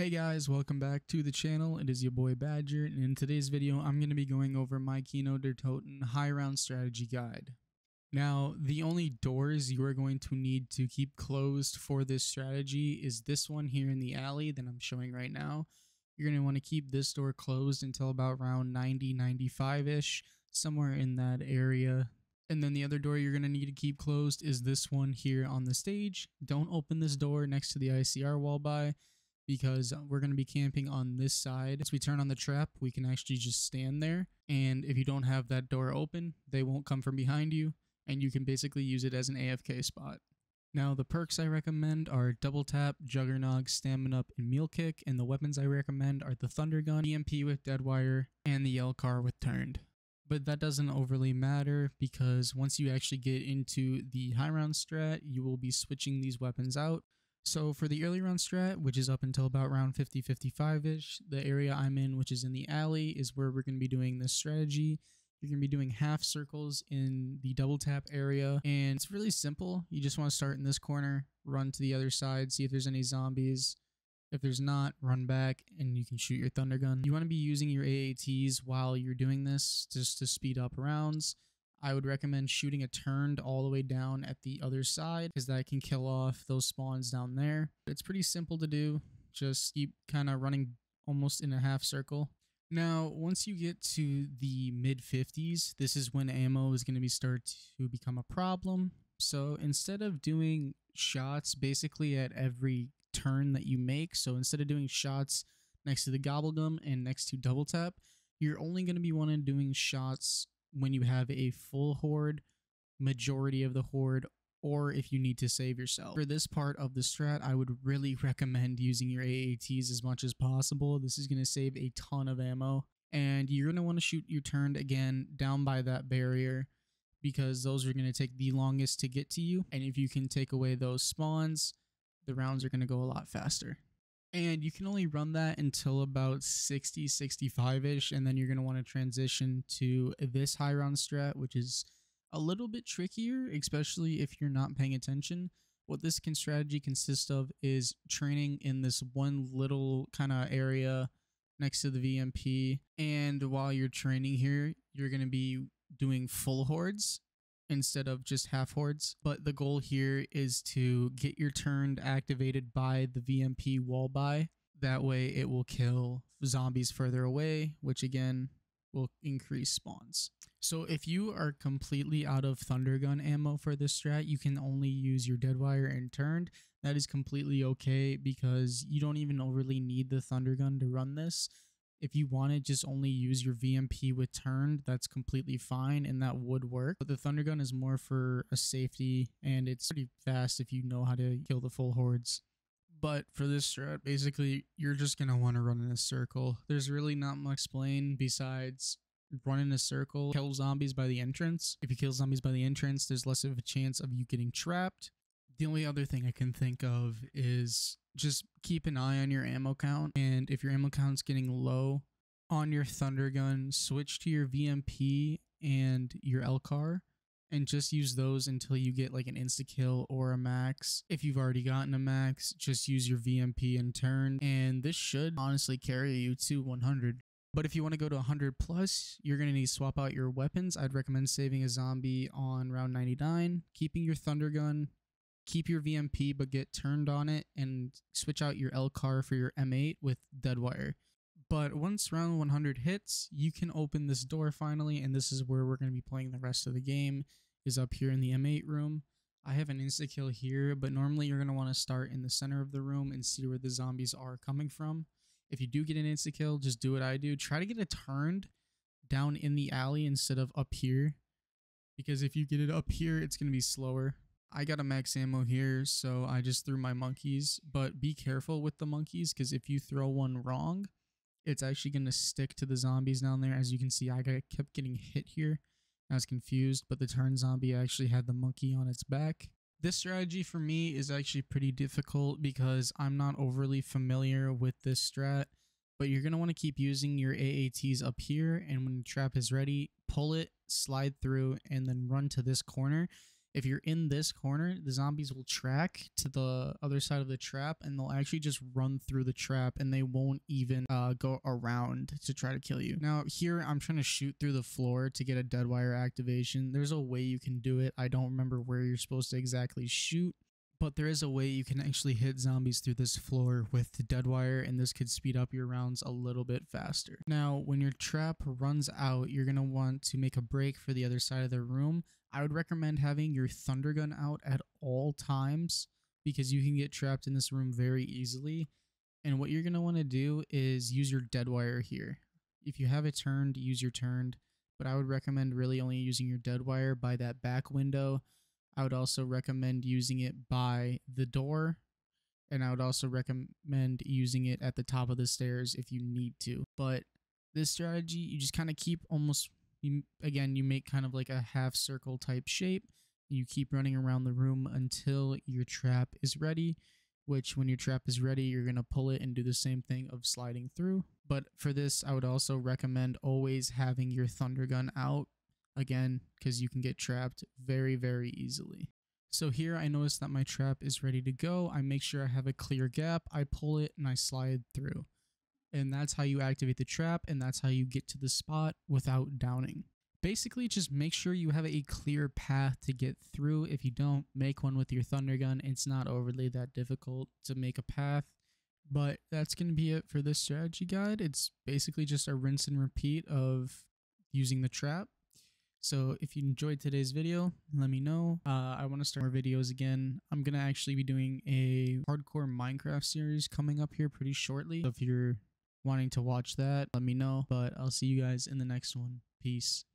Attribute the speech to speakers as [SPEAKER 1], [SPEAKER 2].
[SPEAKER 1] Hey guys, welcome back to the channel. It is your boy Badger, and in today's video I'm going to be going over my Kino Toten high round strategy guide. Now, the only doors you are going to need to keep closed for this strategy is this one here in the alley that I'm showing right now. You're going to want to keep this door closed until about around 90-95-ish, somewhere in that area. And then the other door you're going to need to keep closed is this one here on the stage. Don't open this door next to the ICR wall by, because we're going to be camping on this side. Once we turn on the trap, we can actually just stand there. And if you don't have that door open, they won't come from behind you, and you can basically use it as an AFK spot. Now, the perks I recommend are Double Tap, Juggernog, Stamina Up, and Meal Kick, and the weapons I recommend are the Thunder Gun, EMP with Deadwire, and the L-Car with Turned. But that doesn't overly matter, because once you actually get into the high round strat, you will be switching these weapons out. So for the early round strat, which is up until about round 50-55-ish, the area I'm in, which is in the alley, is where we're going to be doing this strategy. You're going to be doing half circles in the double tap area, and it's really simple. You just want to start in this corner, run to the other side, see if there's any zombies. If there's not, run back and you can shoot your thunder gun. You want to be using your AATs while you're doing this just to speed up rounds. I would recommend shooting a turned all the way down at the other side, because that can kill off those spawns down there. It's pretty simple to do. Just keep kind of running almost in a half circle. Now, once you get to the mid 50s, this is when ammo is going to start to become a problem. So instead of doing shots basically at every turn that you make, so instead of doing shots next to the gobblegum and next to double tap, you're only going to be wanting doing shots when you have a full horde, majority of the horde, or if you need to save yourself. For this part of the strat, I would really recommend using your AATs as much as possible. This is going to save a ton of ammo, and you're going to want to shoot your turned again down by that barrier, because those are going to take the longest to get to you, and if you can take away those spawns, the rounds are going to go a lot faster. And you can only run that until about 60-65-ish, and then you're going to want to transition to this high round strat, which is a little bit trickier, especially if you're not paying attention. What this strategy consists of is training in this one little kind of area next to the VMP, and while you're training here, you're going to be doing full hordes instead of just half hordes. But the goal here is to get your turned activated by the VMP wall by. That way it will kill zombies further away, which again will increase spawns. So if you are completely out of thunder gun ammo for this strat, you can only use your deadwire and turned. That is completely okay, because you don't even overly need the thunder gun to run this. If you want to just only use your VMP with turned, that's completely fine, and that would work. But the thunder gun is more for a safety, and it's pretty fast if you know how to kill the full hordes. But for this strat, basically, you're just going to want to run in a circle. There's really not much explain besides run in a circle, kill zombies by the entrance. If you kill zombies by the entrance, there's less of a chance of you getting trapped. The only other thing I can think of is just keep an eye on your ammo count, and if your ammo count's getting low on your thunder gun, switch to your VMP and your L-Car and just use those until you get like an insta-kill or a max. If you've already gotten a max, just use your VMP and turn, and this should honestly carry you to 100. But if you want to go to 100 plus, you're going to need to swap out your weapons. I'd recommend saving a zombie on round 99, keeping your thunder gun, keep your VMP but get turned on it, and switch out your L-Car for your M8 with Deadwire. But once round 100 hits, you can open this door finally, and this is where we're going to be playing the rest of the game, is up here in the M8 room. I have an insta-kill here, but normally you're going to want to start in the center of the room and see where the zombies are coming from. If you do get an insta-kill, just do what I do. Try to get it turned down in the alley instead of up here, because if you get it up here, it's going to be slower. I got a max ammo here, so I just threw my monkeys, but be careful with the monkeys, because if you throw one wrong, it's actually going to stick to the zombies down there. As you can see, I kept getting hit here. I was confused, but the turn zombie actually had the monkey on its back. This strategy for me is actually pretty difficult because I'm not overly familiar with this strat, but you're going to want to keep using your AATs up here, and when the trap is ready, pull it, slide through, and then run to this corner. If you're in this corner, the zombies will track to the other side of the trap and they'll actually just run through the trap and they won't even go around to try to kill you. Now here I'm trying to shoot through the floor to get a dead wire activation. There's a way you can do it. I don't remember where you're supposed to exactly shoot, but there is a way you can actually hit zombies through this floor with the dead wire, and this could speed up your rounds a little bit faster. Now, when your trap runs out, you're going to want to make a break for the other side of the room. I would recommend having your thunder gun out at all times because you can get trapped in this room very easily. And what you're going to want to do is use your dead wire here. If you have it turned, use your turned, but I would recommend really only using your dead wire by that back window. I would also recommend using it by the door, and I would also recommend using it at the top of the stairs if you need to. But this strategy, you just kind of keep you make kind of like a half circle type shape. You keep running around the room until your trap is ready, which when your trap is ready, you're going to pull it and do the same thing of sliding through. But for this, I would also recommend always having your thunder gun out. Again, because you can get trapped very, very easily. So here I notice that my trap is ready to go. I make sure I have a clear gap. I pull it and I slide through. And that's how you activate the trap, and that's how you get to the spot without downing. Basically, just make sure you have a clear path to get through. If you don't, make one with your thunder gun. It's not overly that difficult to make a path. But that's going to be it for this strategy guide. It's basically just a rinse and repeat of using the trap. So if you enjoyed today's video, let me know. I want to start more videos again. I'm going to actually be doing a hardcore Minecraft series coming up here pretty shortly. So if you're wanting to watch that, let me know. But I'll see you guys in the next one. Peace.